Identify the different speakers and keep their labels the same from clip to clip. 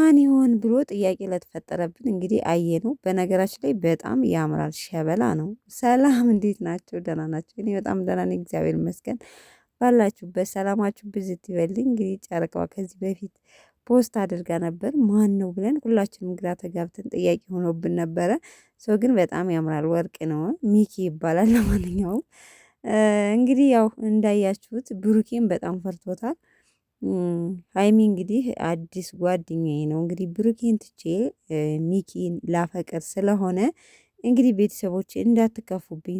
Speaker 1: ማን ይሆን ብሎ ጥያቄ ለተፈጠረብን እንግዲህ አየነው። በነገራችን ላይ በጣም ያምራል፣ ሸበላ ነው። ሰላም እንዴት ናቸው? ደህና ናቸው? እኔ በጣም ደህና ነኝ፣ እግዚአብሔር ይመስገን። ባላችሁበት ሰላማችሁ ብዝት ይበልኝ። እንግዲህ ጨረቃዋ ከዚህ በፊት ፖስት አድርጋ ነበር። ማን ነው ብለን ሁላችንም ግራ ተጋብተን ጥያቄ ሆኖብን ነበረ። ሰው ግን በጣም ያምራል፣ ወርቅ ነው፣ ሚኪ ይባላል። ለማንኛውም እንግዲህ ያው እንዳያችሁት ብሩኬን በጣም ፈርቶታል። ሀይሚ እንግዲህ አዲስ ጓደኛዬ ነው እንግዲህ ብሩኬን ትቼ ሚኪን ላፈቅር ስለሆነ እንግዲህ ቤተሰቦች እንዳትከፉብኝ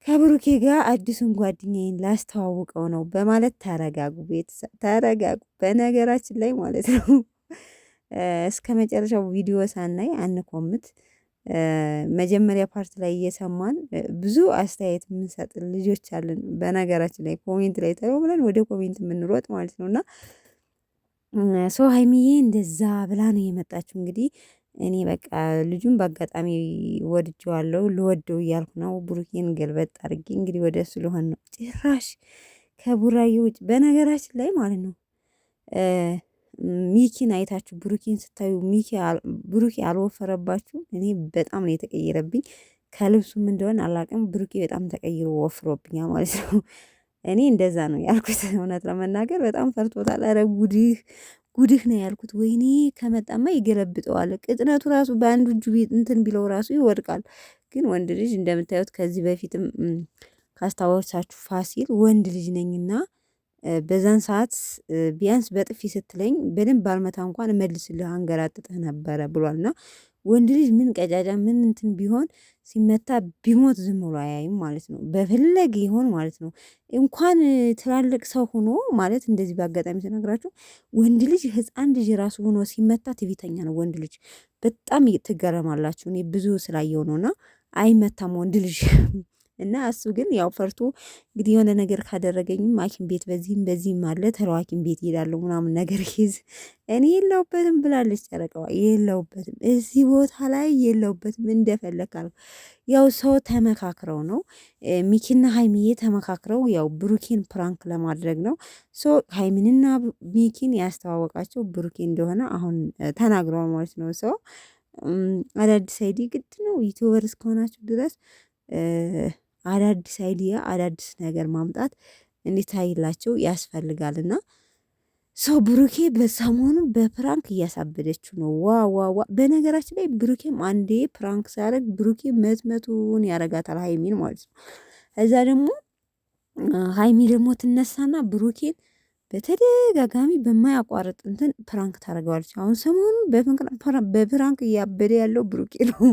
Speaker 1: ከብሩኬ ጋር አዲሱን ጓደኛዬን ላስተዋውቀው ነው በማለት ተረጋጉ፣ ቤተሰብ ተረጋጉ። በነገራችን ላይ ማለት ነው እስከ መጨረሻው ቪዲዮ ሳናይ አንኮምት። መጀመሪያ ፓርት ላይ እየሰማን ብዙ አስተያየት የምንሰጥ ልጆች አለን። በነገራችን ላይ ኮሜንት ላይ ተው ብለን ወደ ኮሜንት የምንሮጥ ማለት ነው። እና ሀይሚዬ እንደዛ ብላ ነው የመጣችው። እንግዲህ እኔ በቃ ልጁን በአጋጣሚ ወድጄዋለሁ፣ ልወደው እያልኩ ነው። ብሩኬን ገልበጥ አድርጌ እንግዲህ ወደ እሱ ልሆን ነው። ጭራሽ ከቡራዬ ውጭ በነገራችን ላይ ማለት ነው ሚኪን አይታችሁ ብሩኬን ስታዩ ብሩኬ አልወፈረባችሁም? እኔ በጣም ነው የተቀየረብኝ። ከልብሱም እንደሆነ አላውቅም፣ ብሩኬ በጣም ተቀይሮ ወፍሮብኛል ማለት ነው። እኔ እንደዛ ነው ያልኩት። እውነት ለመናገር በጣም ፈርቶታል። ኧረ ጉድህ ነው ያልኩት። ወይኔ ከመጣማ ይገለብጠዋል። ቅጥነቱ ራሱ በአንዱ እጁ እንትን ቢለው ራሱ ይወድቃል። ግን ወንድ ልጅ እንደምታዩት ከዚህ በፊትም ካስታወሳችሁ ፋሲል ወንድ ልጅ ነኝና በዛን ሰዓት ቢያንስ በጥፊ ስትለኝ በደንብ ባልመታ እንኳን እመልስልህ አንገራጥጥህ ነበረ ብሏልና ወንድ ልጅ ምን ቀጫጫ ምን እንትን ቢሆን ሲመታ ቢሞት ዝም ብሎ አያይም ማለት ነው። በፈለገ ይሆን ማለት ነው። እንኳን ትላልቅ ሰው ሆኖ ማለት እንደዚህ በአጋጣሚ ስነግራችሁ ወንድ ልጅ ሕፃን ልጅ ራሱ ሆኖ ሲመታ ትዕቢተኛ ነው ወንድ ልጅ። በጣም ትገረማላችሁ። እኔ ብዙ ስላየው ነውና አይመታም ወንድ ልጅ እና እሱ ግን ያው ፈርቶ እንግዲህ የሆነ ነገር ካደረገኝም ሐኪም ቤት በዚህም አለ ተለው ሐኪም ቤት ይሄዳለሁ ምናምን ነገር ይዝ እኔ የለውበትም ብላለች ጨረቃዋ። የለውበትም እዚህ ቦታ ላይ የለውበትም እንደፈለካል። ያው ሰው ተመካክረው ነው ሚኪና ሀይሚዬ ተመካክረው ያው ብሩኬን ፕራንክ ለማድረግ ነው። ሀይሚንና ሚኪን ያስተዋወቃቸው ብሩኬ እንደሆነ አሁን ተናግረዋል ማለት ነው። አዳዲስ አይዲ ግድ ነው ዩቲዩበር እስከሆናችሁ ድረስ አዳዲስ አይዲያ አዳዲስ ነገር ማምጣት እንዲታይላቸው ያስፈልጋልና ብሩኬ በሰሞኑ በፕራንክ እያሳበደችው ነው። ዋ በነገራችን ላይ ብሩኬም አንዴ ፕራንክ ሲያደርግ ብሩኬ መትመቱን ያረጋታል ሀይሚን ማለት ነው። እዛ ደግሞ ሀይሚ ደግሞ ትነሳና ብሩኬን በተደጋጋሚ በማያቋርጥ እንትን ፕራንክ ታደርገዋለች። አሁን ሰሞኑን በፕራንክ እያበደ ያለው ብሩኬ ነው።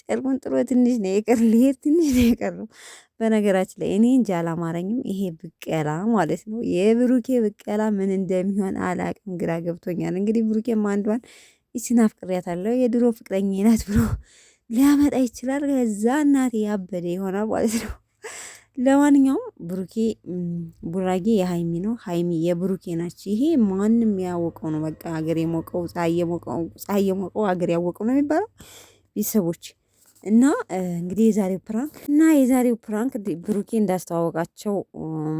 Speaker 1: ጨርቁን ጥሎ ትንሽ ነው የቀር ልሄድ ትንሽ ነው የቀረው። በነገራችን ላይ እኔ እንጂ አላማረኝም ይሄ ብቀላ ማለት ነው። የብሩኬ ብቀላ ምን እንደሚሆን አላቅም፣ ግራ ገብቶኛል። እንግዲህ ብሩኬም አንዷን ይችን አፍቅሬያታለሁ የድሮ ፍቅረኛ ናት ብሎ ሊያመጣ ይችላል። ከዛ እናቴ ያበደ ይሆናል ማለት ነው። ለማንኛውም ቡራጌ የሀይሚ ነው፣ ሀይሚ የብሩኬ ናች። ይሄ ማንም ያወቀው ነው። በቃ ሀገር የሞቀው ፀሐይ የሞቀው ሀገር ያወቀው ነው የሚባለው ቤተሰቦች። እና እንግዲህ የዛሬው ፕራንክ ብሩኬ እንዳስተዋወቃቸው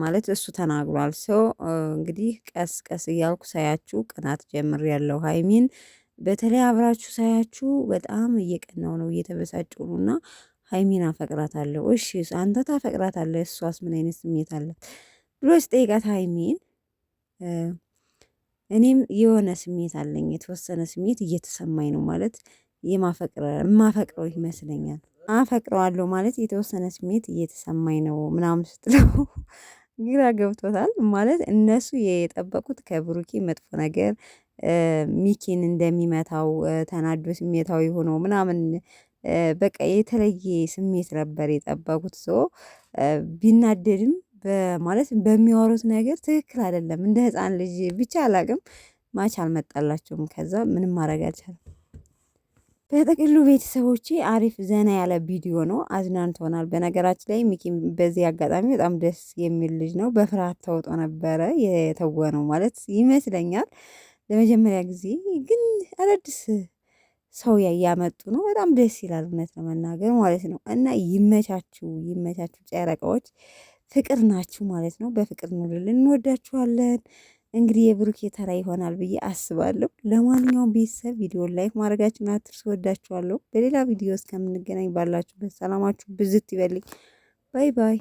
Speaker 1: ማለት እሱ ተናግሯል። እንግዲህ ቀስ ቀስ እያልኩ ሳያችሁ ቅናት ጀምሬያለሁ። ሀይሚን በተለይ አብራችሁ ሳያችሁ በጣም እየቀናው ነው፣ እየተበሳጨው ነው። እና ሀይሚን አፈቅራታለሁ። እሺ አንተ ታፈቅራታለህ፣ እሷስ ምን አይነት ስሜት አላት ብሎ ስጠይቃት ሀይሚን እኔም የሆነ ስሜት አለኝ፣ የተወሰነ ስሜት እየተሰማኝ ነው ማለት የማፈቅረው ይመስለኛል። አፈቅረዋለሁ ማለት የተወሰነ ስሜት እየተሰማኝ ነው ምናምን ስትለው ግራ ገብቶታል። ማለት እነሱ የጠበቁት ከብሩኬ መጥፎ ነገር ሚኪን እንደሚመታው ተናዶ ስሜታዊ ሆኖ ምናምን በቃ የተለየ ስሜት ነበር የጠበቁት። ቢናደድም ማለት በሚያወሩት ነገር ትክክል አይደለም። እንደ ህፃን ልጅ ብቻ አላቅም ማች አልመጣላቸውም። ከዛ ምንም ማድረግ አልቻለም። በጥቅሉ ቤተሰቦቼ አሪፍ ዘና ያለ ቪዲዮ ነው፣ አዝናንቶናል። በነገራችን ላይ ሚኪ በዚህ አጋጣሚ በጣም ደስ የሚል ልጅ ነው። በፍርሃት ተውጦ ነበረ የተወነው ማለት ይመስለኛል ለመጀመሪያ ጊዜ። ግን አዳዲስ ሰው ያመጡ ነው። በጣም ደስ ይላል እውነት ለመናገር ማለት ነው። እና ይመቻችሁ ጨረቃዎች፣ ፍቅር ናችሁ ማለት ነው። በፍቅር ኑርልን፣ እንወዳችኋለን። እንግዲህ የብሩኬ ተራ ይሆናል ብዬ አስባለሁ። ለማንኛውም ቤተሰብ ቪዲዮ ላይክ ማድረጋችሁን አትርሱ። ወዳችኋለሁ። በሌላ ቪዲዮ እስከምንገናኝ ባላችሁበት ሰላማችሁ ብዝት ይበልኝ። ባይ ባይ።